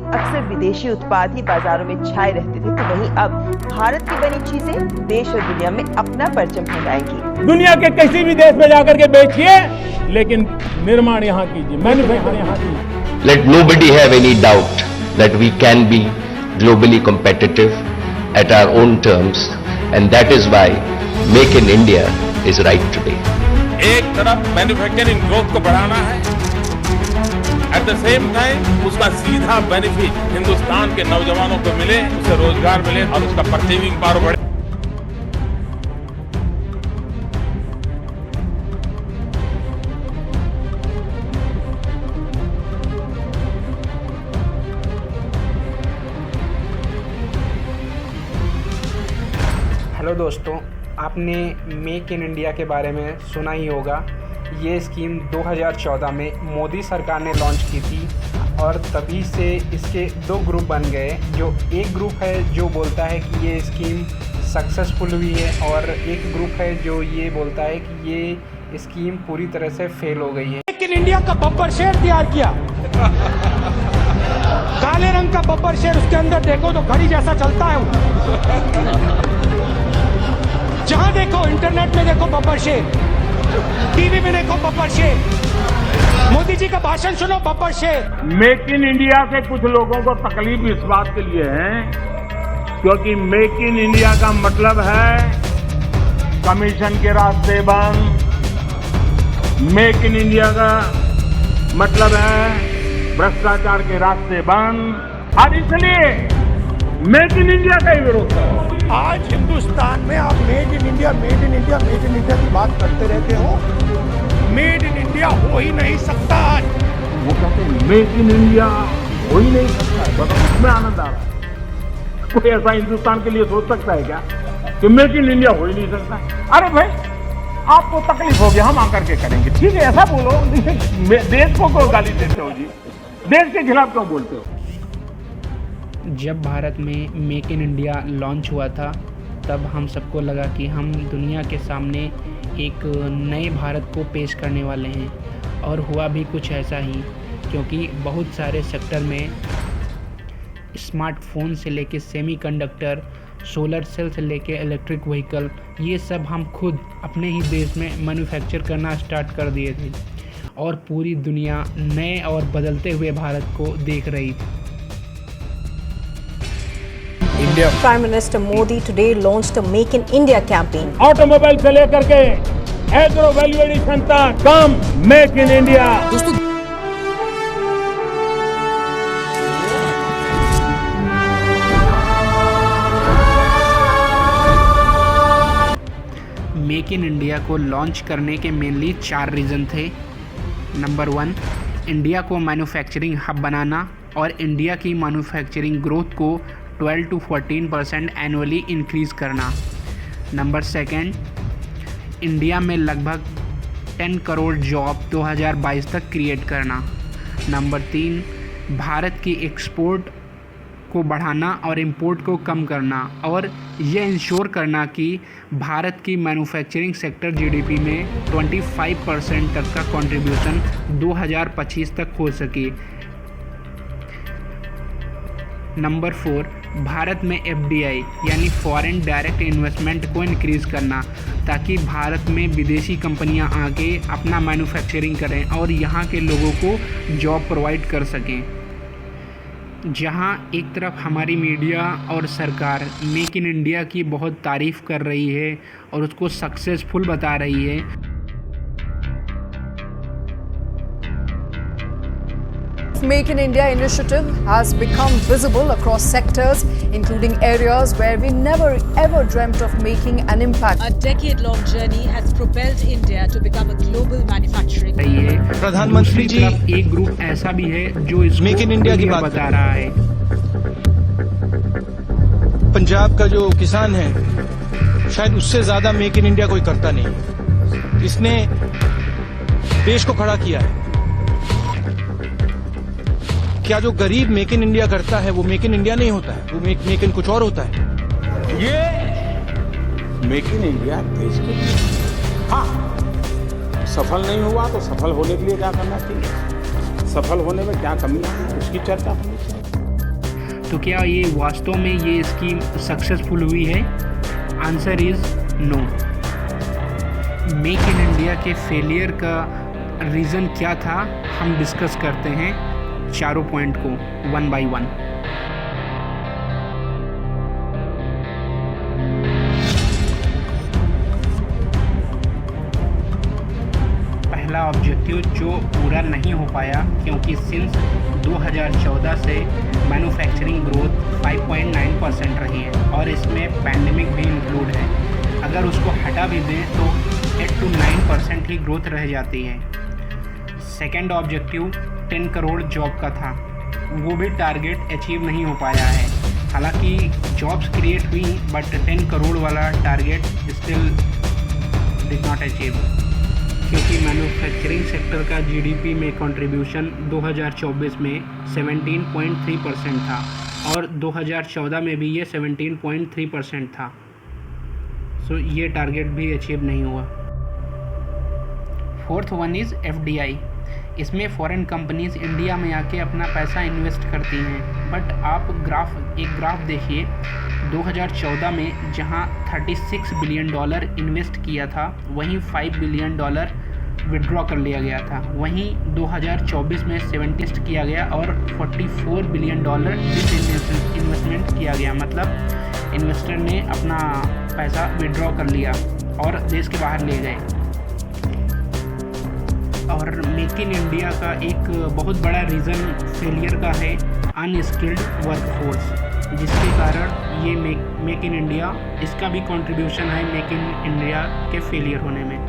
अक्सर विदेशी उत्पाद ही बाजारों में छाए रहते थे, तो वहीं अब भारत की बनी चीजें देश और दुनिया में अपना परचम फहराएंगी। दुनिया के किसी भी देश में जाकर के बेचिए, लेकिन निर्माण यहाँ कीजिए, मैन्युफैक्चर यहाँ कीजिए। Let nobody have any doubt that we can be globally competitive at our own terms, and that is why Make in India is right today. एक तरफ मैन्युफैक्चरिंग ग्रोथ को बढ़ाना है, एट द सेम टाइम उसका सीधा benefit Hindustan के नौजवानों को मिले, उसे रोजगार मिले और उसका परचेजिंग पावर बढ़े। हेलो दोस्तों, आपने मेक इन इंडिया के बारे में सुना ही होगा। ये स्कीम 2014 में मोदी सरकार ने लॉन्च की थी और तभी से इसके दो ग्रुप बन गए। जो एक ग्रुप है जो बोलता है कि ये स्कीम सक्सेसफुल हुई है और एक ग्रुप है जो ये बोलता है कि ये स्कीम पूरी तरह से फेल हो गई है। मेक इन इंडिया का बब्बर शेर तैयार किया, काले रंग का बब्बर शेर, उसके अंदर देखो तो घड़ी जैसा चलता है। जहां देखो, इंटरनेट में देखो बब्बर शेर, टीवी में देखो बब्बर शेर, मोदी जी का भाषण सुनो बब्बर शेर। मेक इन इंडिया से कुछ लोगों को तकलीफ इस बात के लिए है क्योंकि मेक इन इंडिया का मतलब है कमीशन के रास्ते बंद। मेक इन इंडिया का मतलब है भ्रष्टाचार के रास्ते बंद, और इसलिए मेक इन इंडिया का ही विरोध करो। आज हिंदुस्तान में आप made in India, made in India, made in India की बात करते रहते हो। मेड इन इंडिया हो ही नहीं सकता। आज वो कहते हैं मेक इन इंडिया हो ही नहीं सकता है, बताओ इसमें आनंद आ रहा है। कोई ऐसा हिंदुस्तान के लिए सोच सकता है क्या कि मेक इन इंडिया हो ही नहीं सकता? अरे भाई, आपको तकलीफ होगी, हम आकर के करेंगे, ठीक है, ऐसा बोलो। देश को क्यों गाली देते हो जी? देश के खिलाफ क्यों बोलते हो? जब भारत में मेक इन इंडिया लॉन्च हुआ था तब हम सबको लगा कि हम दुनिया के सामने एक नए भारत को पेश करने वाले हैं, और हुआ भी कुछ ऐसा ही, क्योंकि बहुत सारे सेक्टर में स्मार्टफोन से लेके सेमीकंडक्टर, सोलर सेल से लेके इलेक्ट्रिक व्हीकल, ये सब हम खुद अपने ही देश में मैन्युफैक्चर करना स्टार्ट कर दिए थे और पूरी दुनिया नए और बदलते हुए भारत को देख रही थी। Prime Minister Modi today launched a Make in India campaign. Automobile से लेकर के एग्रो वैल्यू एडिशन तक काम make in India. Make in India को लॉन्च करने के मेनली 4 रीज़न थे। नंबर 1, इंडिया को मैन्युफैक्चरिंग हब बनाना और इंडिया की मैन्युफैक्चरिंग ग्रोथ को 12 to 14% एनुअली इंक्रीज़ करना। नंबर 2, इंडिया में लगभग 10 करोड़ जॉब 2022 तक क्रिएट करना। नंबर 3, भारत की एक्सपोर्ट को बढ़ाना और इंपोर्ट को कम करना, और यह इंश्योर करना कि भारत की मैन्युफैक्चरिंग सेक्टर जीडीपी में 25% तक का कंट्रीब्यूशन 2025 तक हो सके। नंबर 4, भारत में एफडीआई यानी फॉरेन डायरेक्ट इन्वेस्टमेंट को इंक्रीज़ करना, ताकि भारत में विदेशी कंपनियां आके अपना मैन्युफैक्चरिंग करें और यहाँ के लोगों को जॉब प्रोवाइड कर सकें। जहाँ एक तरफ हमारी मीडिया और सरकार मेक इन इंडिया की बहुत तारीफ़ कर रही है और उसको सक्सेसफुल बता रही है, Make in India initiative has become visible across sectors, including areas where we never ever dreamt of making an impact. A decade-long journey has propelled India to become a global manufacturing. प्रधानमंत्री जी, एक group ऐसा भी है जो इसको make in India की बात बता रहा है। पंजाब का जो किसान है शायद उससे ज्यादा मेक इन इंडिया कोई करता नहीं। इसने देश को खड़ा किया है। क्या जो गरीब मेक इन इंडिया करता है वो मेक इन इंडिया नहीं होता है, वो मेक इन कुछ और होता है। ये मेक इन इंडिया देश के लिए, हाँ, सफल नहीं हुआ तो सफल होने के लिए क्या करना चाहिए, सफल होने में क्या कमी है उसकी चर्चा होनी चाहिए। तो क्या ये वास्तव में ये स्कीम सक्सेसफुल हुई है? Answer is no. Make in India के फेलियर का रीज़न क्या था, हम डिस्कस करते हैं चारों पॉइंट को वन बाय वन। पहला ऑब्जेक्टिव जो पूरा नहीं हो पाया क्योंकि सिंस 2014 से मैन्युफैक्चरिंग ग्रोथ 5.9% रही है और इसमें पैंडेमिक भी इंक्लूड है। अगर उसको हटा भी दें तो 8 to 9% ही ग्रोथ रह जाती है। सेकेंड ऑब्जेक्टिव 10 करोड़ जॉब का था, वो भी टारगेट अचीव नहीं हो पाया है। हालांकि जॉब्स क्रिएट हुई बट 10 करोड़ वाला target still did not achieve, क्योंकि मैन्युफैक्चरिंग सेक्टर का जीडीपी में कंट्रीब्यूशन 2024 में 17.3% था और 2014 में भी ये 17.3% था। सो ये टारगेट भी अचीव नहीं हुआ। Fourth one is FDI। इसमें फॉरेन कंपनीज इंडिया में आके अपना पैसा इन्वेस्ट करती हैं, बट आप एक ग्राफ देखिए, 2014 में जहां $36 बिलियन इन्वेस्ट किया था वहीं $5 बिलियन विड्रॉ कर लिया गया था। वहीं 2024 में 70 किया गया और $44 बिलियन इन्वेस्टमेंट किया गया, मतलब इन्वेस्टर ने अपना पैसा विड्रॉ कर लिया और देश के बाहर ले गए। और मेक इन इंडिया का एक बहुत बड़ा रीज़न फेलियर का है अनस्किल्ड वर्कफोर्स, जिसके कारण ये मेक इन इंडिया, इसका भी कंट्रीब्यूशन है मेक इन इंडिया के फेलियर होने में।